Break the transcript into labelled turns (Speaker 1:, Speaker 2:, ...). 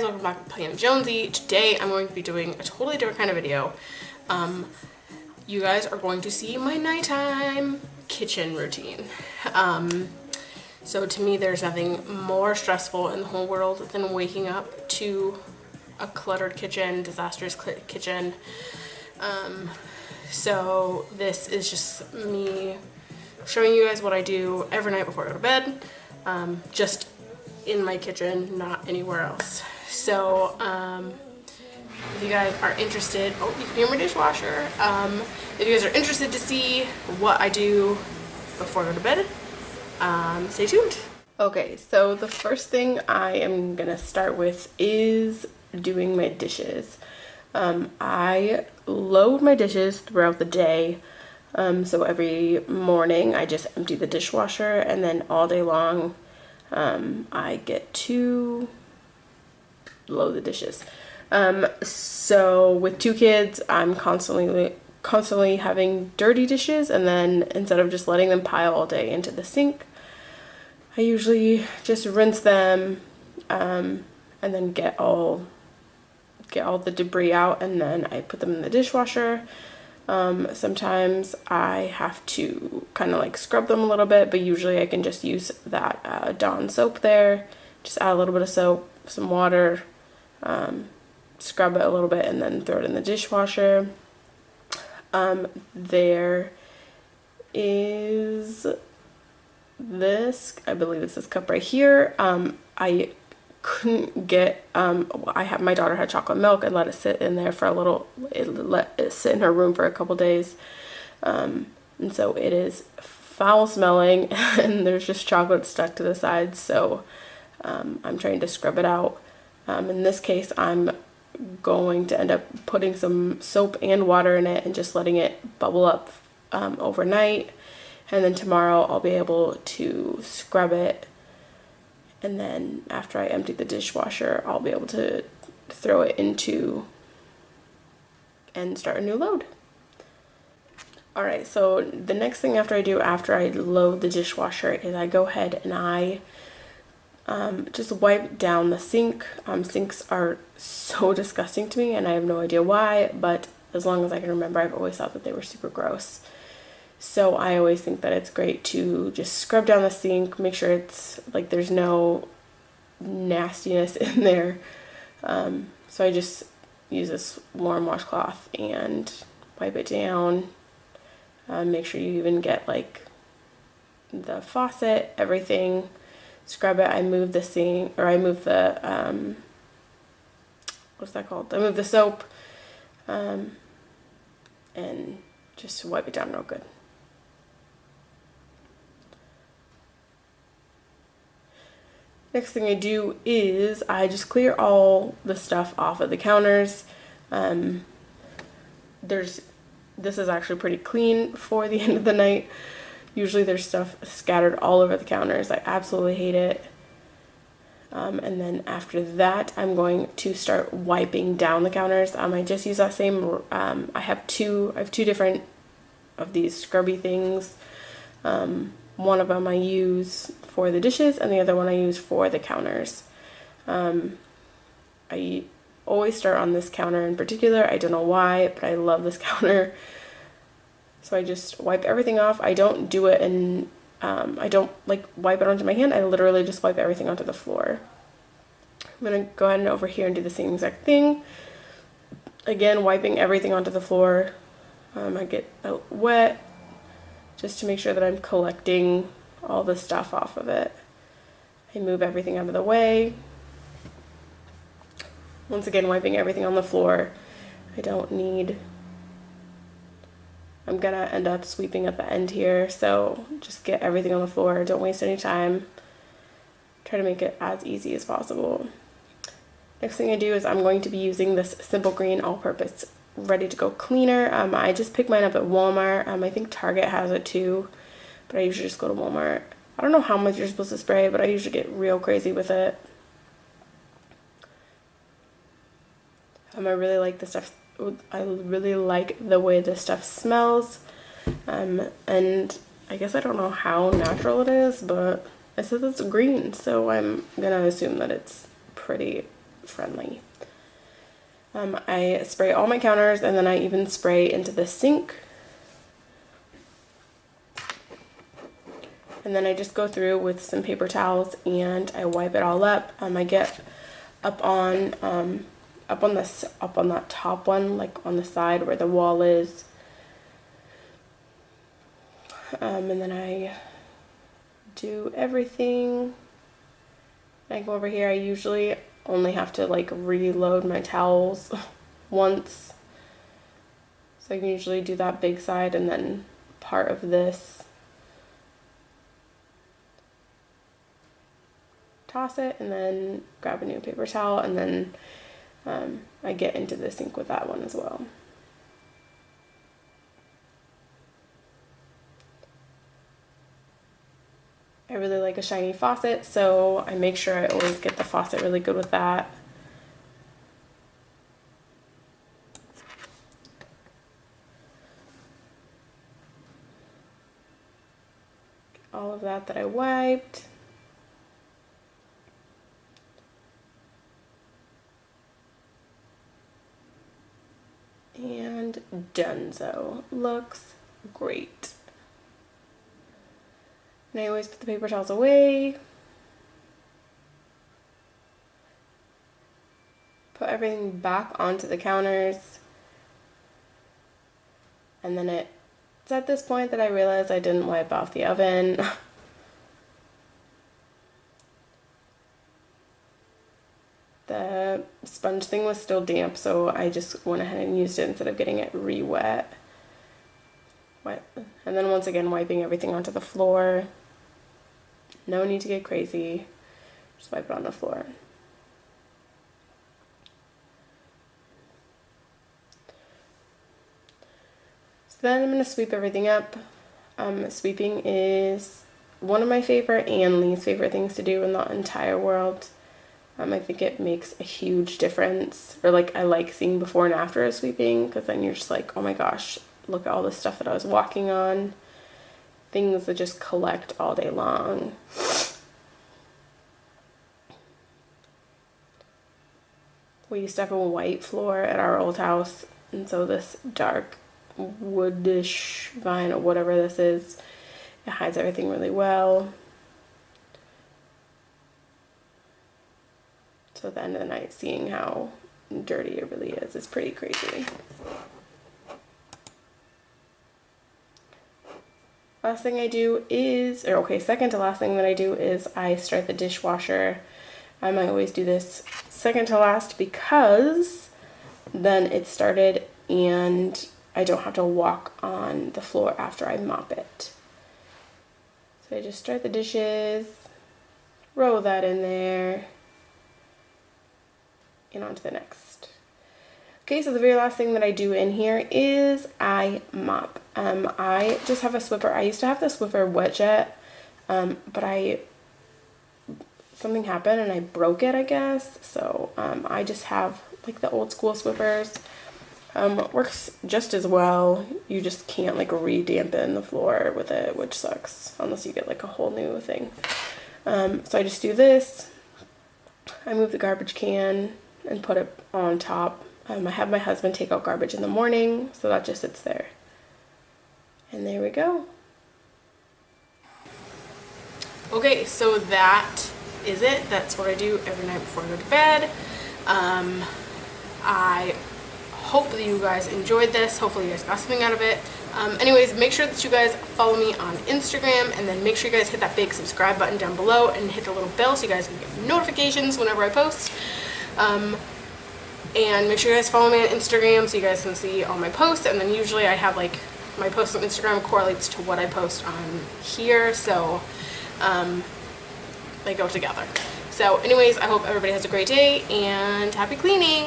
Speaker 1: welcome back to Playing Jonesy. Today I'm going to be doing a totally different kind of video. You guys are going to see my nighttime kitchen routine. So to me there's nothing more stressful in the whole world than waking up to a cluttered kitchen, disastrous kitchen. So this is just me showing you guys what I do every night before I go to bed. Just in my kitchen, not anywhere else. So if you guys are interested, oh, you can hear my dishwasher. If you guys are interested to see what I do before I go to bed, stay tuned. Okay, so the first thing I am gonna start with is doing my dishes. I load my dishes throughout the day. So every morning I just empty the dishwasher, and then all day long I get to load the dishes. So with 2 kids, I'm constantly having dirty dishes, and then instead of just letting them pile all day into the sink, I usually just rinse them and then get all the debris out, and then I put them in the dishwasher. Sometimes I have to kind of like scrub them a little bit, but usually I can just use that Dawn soap there. Just add a little bit of soap, some water, scrub it a little bit, and then throw it in the dishwasher. There is this, I believe it's this cup right here. I couldn't get, my daughter had chocolate milk and let it sit in there for a little, let it sit in her room for a couple days. And so it is foul smelling and there's just chocolate stuck to the sides. So I'm trying to scrub it out. In this case, I'm going to end up putting some soap and water in it and just letting it bubble up overnight. And then tomorrow I'll be able to scrub it. And then after I empty the dishwasher, I'll be able to throw it into and start a new load. Alright, so the next thing after I load the dishwasher is I go ahead and I just wipe down the sink. Sinks are so disgusting to me and I have no idea why, but as long as I can remember, I've always thought that they were super gross. So I always think that it's great to just scrub down the sink, make sure it's like there's no nastiness in there. So I just use this warm washcloth and wipe it down. Make sure you even get like the faucet, everything. Scrub it. I move the sink, or I move the what's that called? I move the soap, and just wipe it down real good. Next thing I do is I just clear all the stuff off of the counters. This is actually pretty clean for the end of the night. Usually there's stuff scattered all over the counters. I absolutely hate it. And then after that, I'm going to start wiping down the counters. I just use that same, I have two different of these scrubby things. One of them I use for the dishes and the other one I use for the counters. I always start on this counter in particular. I don't know why, but I love this counter. So I just wipe everything off. I don't do it in, I don't like wipe it onto my hand. I literally just wipe everything onto the floor. I'm going to go ahead and over here and do the same exact thing. Again, wiping everything onto the floor. I get wet just to make sure that I'm collecting all the stuff off of it. I move everything out of the way. Once again, wiping everything on the floor. I'm gonna end up sweeping at the end here, so just get everything on the floor. Don't waste any time. Try to make it as easy as possible. Next thing I do is I'm going to be using this Simple Green all-purpose ready to go cleaner. I just picked mine up at Walmart. I think Target has it too, but I usually just go to Walmart. I don't know how much you're supposed to spray, but I usually get real crazy with it. I really like the stuff. I really like the way this stuff smells. And I guess I don't know how natural it is, but it says it's green, so I'm gonna assume that it's pretty friendly. I spray all my counters, and then I even spray into the sink. And then I just go through with some paper towels and I wipe it all up. I get up on that top one, like on the side where the wall is. And then I do everything. I go over here. I usually only have to like reload my towels once. So I can usually do that big side and then part of this. Toss it and then grab a new paper towel, and then I get into the sink with that one as well. I really like a shiny faucet, so I make sure I always get the faucet really good with that. All of that I wiped. And donezo. Looks great. And I always put the paper towels away. Put everything back onto the counters. And then it's at this point that I realized I didn't wipe off the oven. The sponge thing was still damp, so I just went ahead and used it instead of getting it re-wet. And then once again wiping everything onto the floor. No need to get crazy. Just wipe it on the floor. So then I'm going to sweep everything up. Sweeping is one of my favorite and least favorite things to do in the entire world. I think it makes a huge difference, or like I like seeing before and after of sweeping, because then you're just like, oh my gosh, look at all the stuff that I was walking on. Things that just collect all day long. We used to have a white floor at our old house, and so this dark woodish vine or whatever this is, it hides everything really well. So at the end of the night, seeing how dirty it really is pretty crazy. Last thing I do is, second to last thing that I do is I start the dishwasher. I always do this second to last because then it's started and I don't have to walk on the floor after I mop it. So I just start the dishes, roll that in there, and on to the next. Okay, so the very last thing that I do in here is I mop. I just have a Swiffer. I used to have the Swiffer wet jet, but something happened and I broke it, I guess. So I just have like the old school Swiffers. Works just as well. You just can't like re-dampen the floor with it, which sucks unless you get like a whole new thing. So I just do this. I move the garbage can and put it on top. I have my husband take out garbage in the morning, so that just sits there. And there we go. Okay, so that is it. That's what I do every night before I go to bed. I hope that you guys enjoyed this. Hopefully you guys got something out of it. Anyways, make sure that you guys follow me on Instagram, and then make sure you guys hit that big subscribe button down below and hit the little bell so you guys can get notifications whenever I post. And make sure you guys follow me on Instagram so you guys can see all my posts, and then usually I have like my post on Instagram correlates to what I post on here, so they go together. So anyways, I hope everybody has a great day and happy cleaning!